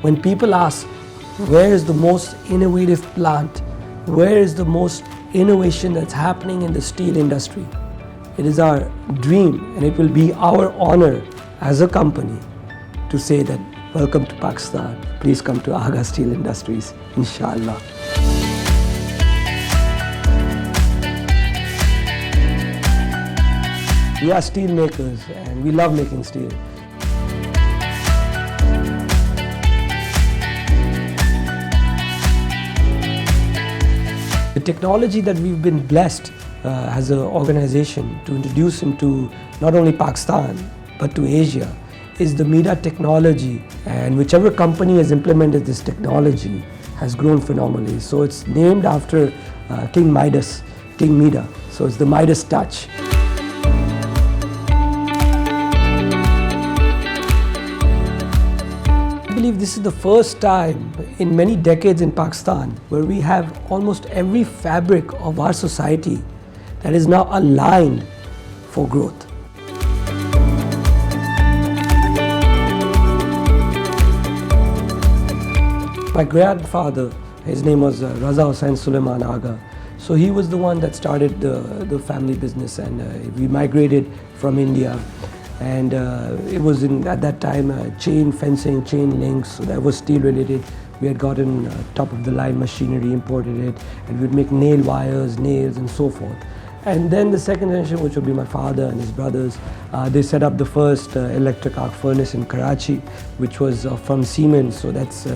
When people ask, where is the most innovative plant? Where is the most innovation that's happening in the steel industry? It is our dream, and it will be our honor as a company to say that, welcome to Pakistan. Please come to Agha Steel Industries, inshallah. We are steel makers and we love making steel. The technology that we've been blessed as an organization to introduce into not only Pakistan but to Asia is the MiDa technology, and whichever company has implemented this technology has grown phenomenally. So it's named after King Midas, King MiDa. So it's the Midas touch. I believe this is the first time in many decades in Pakistan where we have almost every fabric of our society that is now aligned for growth. My grandfather, his name was Hussain Agha. So he was the one that started the family business, and we migrated from India. And it was at that time chain fencing, chain links, so that was steel related. We had gotten top of the line machinery, imported it, and we'd make nail wires, nails and so forth. And then the second generation, which would be my father and his brothers, they set up the first electric arc furnace in Karachi, which was from Siemens, so that's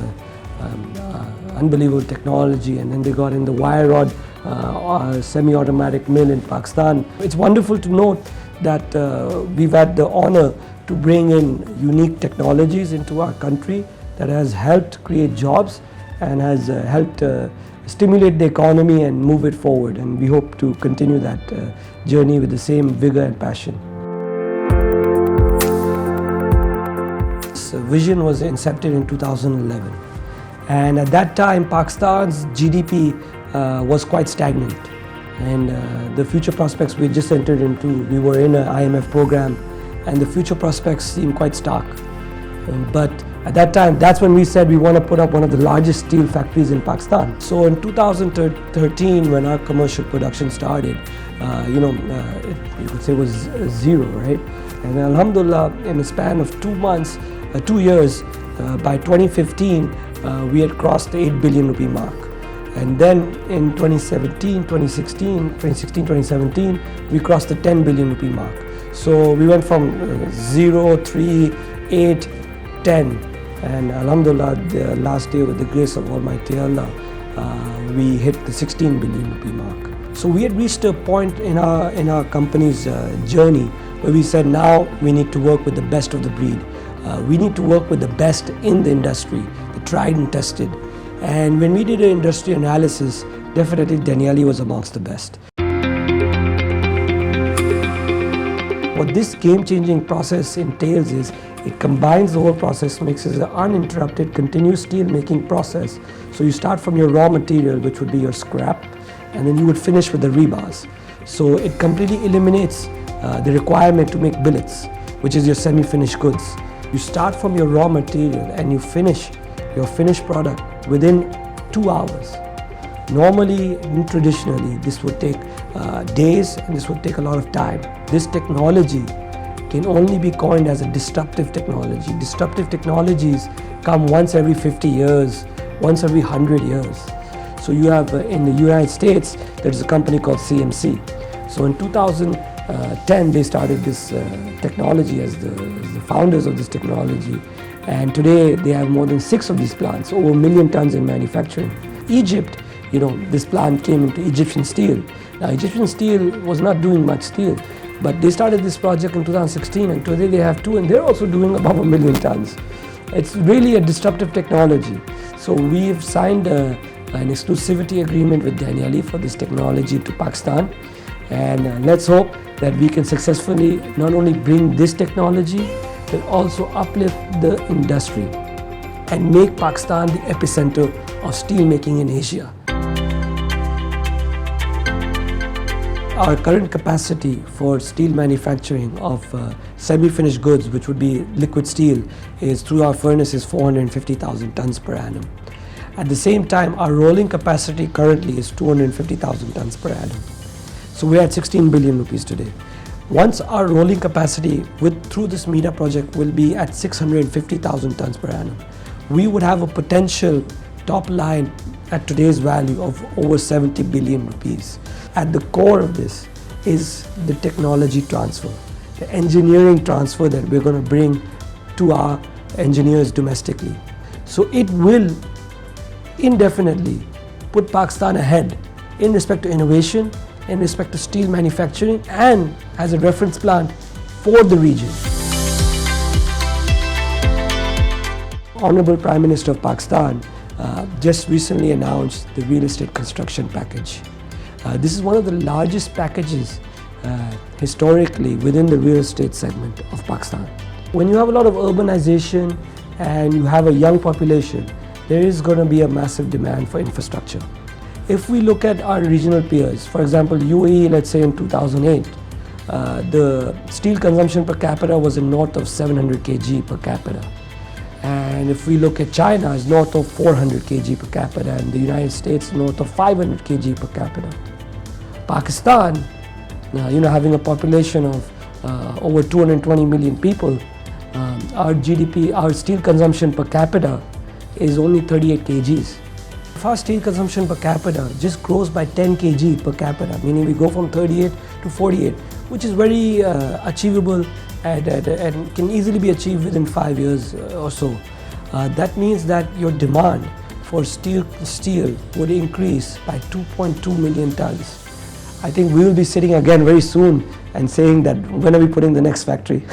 unbelievable technology. And then they got in the wire rod semi-automatic mill in Pakistan. It's wonderful to note that we've had the honor to bring in unique technologies into our country that has helped create jobs and has helped stimulate the economy and move it forward. And we hope to continue that journey with the same vigor and passion. This vision was incepted in 2011. And at that time, Pakistan's GDP was quite stagnant. And the future prospects we just entered into, we were in an IMF program, and the future prospects seemed quite stark. But at that time, that's when we said we want to put up one of the largest steel factories in Pakistan. So in 2013, when our commercial production started, you could say it was zero, right? And alhamdulillah, in a span of 2 years, by 2015, we had crossed the 8 billion rupee mark. And then in 2016, 2017, we crossed the 10 billion rupee mark. So we went from 0, 3, 8, 10. And alhamdulillah, the last day with the grace of Almighty Allah, we hit the 16 billion rupee mark. So we had reached a point in our company's journey where we said, now we need to work with the best of the breed. We need to work with the best in the industry, the tried and tested. And when we did an industry analysis, definitely Danieli was amongst the best. What this game-changing process entails is it combines the whole process, makes it an uninterrupted, continuous steel-making process. So you start from your raw material, which would be your scrap, and then you would finish with the rebars. So it completely eliminates the requirement to make billets, which is your semi-finished goods. You start from your raw material and you finish your finished product within 2 hours. Normally, traditionally, this would take days and this would take a lot of time. This technology can only be coined as a disruptive technology. Disruptive technologies come once every 50 years, once every 100 years. So you have in the United States, there's a company called CMC. So in 2010, they started this technology as the founders of this technology. And today they have more than 6 of these plants, over 1 million tons in manufacturing. Egypt, this plant came into Egyptian Steel. Now Egyptian Steel was not doing much steel, but they started this project in 2016, and today they have 2, and they're also doing above 1 million tons. It's really a disruptive technology. So we've signed an exclusivity agreement with Danieli for this technology to Pakistan. And let's hope that we can successfully not only bring this technology, but also uplift the industry and make Pakistan the epicenter of steel making in Asia. Our current capacity for steel manufacturing of semi-finished goods, which would be liquid steel, is through our furnace is 450,000 tons per annum. At the same time, our rolling capacity currently is 250,000 tons per annum. So we're at 16 billion rupees today. Once our rolling capacity through this MiDa project will be at 650,000 tons per annum, we would have a potential top line at today's value of over 70 billion rupees. At the core of this is the technology transfer, the engineering transfer that we're going to bring to our engineers domestically. So it will indefinitely put Pakistan ahead in respect to innovation, in respect to steel manufacturing, and as a reference plant for the region. Honorable Prime Minister of Pakistan just recently announced the real estate construction package. This is one of the largest packages historically within the real estate segment of Pakistan. When you have a lot of urbanization and you have a young population, there is going to be a massive demand for infrastructure. If we look at our regional peers, for example, UAE, let's say in 2008, the steel consumption per capita was in north of 700 kg per capita. And if we look at China, it's north of 400 kg per capita, and the United States north of 500 kg per capita. Pakistan, having a population of over 220 million people, our GDP, our steel consumption per capita is only 38 kgs. If our steel consumption per capita just grows by 10 kg per capita, meaning we go from 38 to 48, which is very achievable and can easily be achieved within 5 years or so. That means that your demand for steel would increase by 2.2 million tons. I think we will be sitting again very soon and saying that when are we putting the next factory?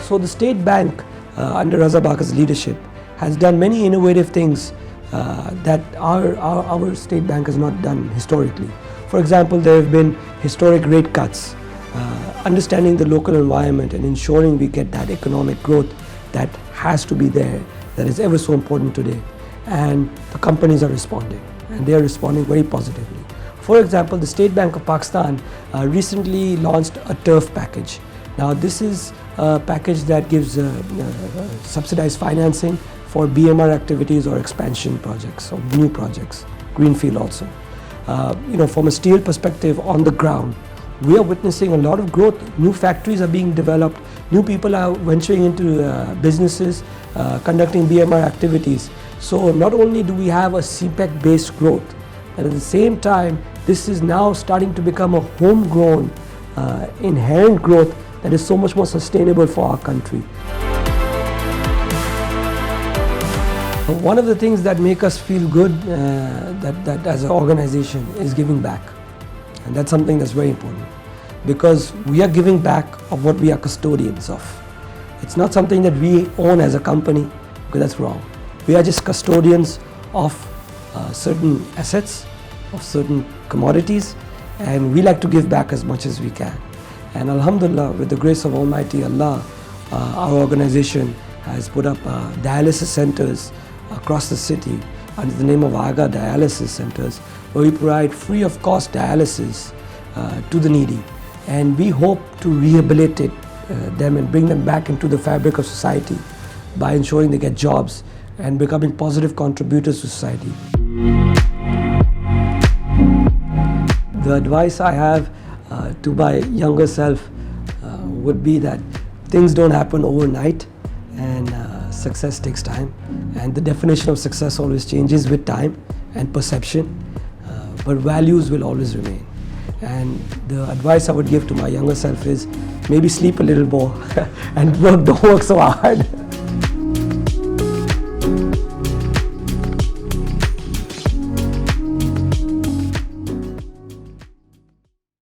So the State Bank under Raza Baka's leadership has done many innovative things that our State Bank has not done historically. For example, there have been historic rate cuts, understanding the local environment and ensuring we get that economic growth that has to be there, that is ever so important today. And the companies are responding, and they are responding very positively. For example, the State Bank of Pakistan recently launched a turf package. Now this is a package that gives subsidized financing for BMR activities or expansion projects or new projects, greenfield also. From a steel perspective on the ground, we are witnessing a lot of growth. New factories are being developed, new people are venturing into businesses, conducting BMR activities. So not only do we have a CPEC based growth, but at the same time, this is now starting to become a homegrown, inherent growth that is so much more sustainable for our country. One of the things that make us feel good that as an organization is giving back. And that's something that's very important, because we are giving back of what we are custodians of. It's not something that we own as a company, because that's wrong. We are just custodians of certain assets, of certain commodities, and we like to give back as much as we can. And Alhamdulillah, with the grace of Almighty Allah, our organization has put up dialysis centers across the city under the name of Agha Dialysis Centers, where we provide free of cost dialysis to the needy. And we hope to rehabilitate them and bring them back into the fabric of society by ensuring they get jobs and becoming positive contributors to society. The advice I have to my younger self would be that things don't happen overnight, and success takes time, and the definition of success always changes with time and perception, but values will always remain. And the advice I would give to my younger self is maybe sleep a little more and don't work so hard.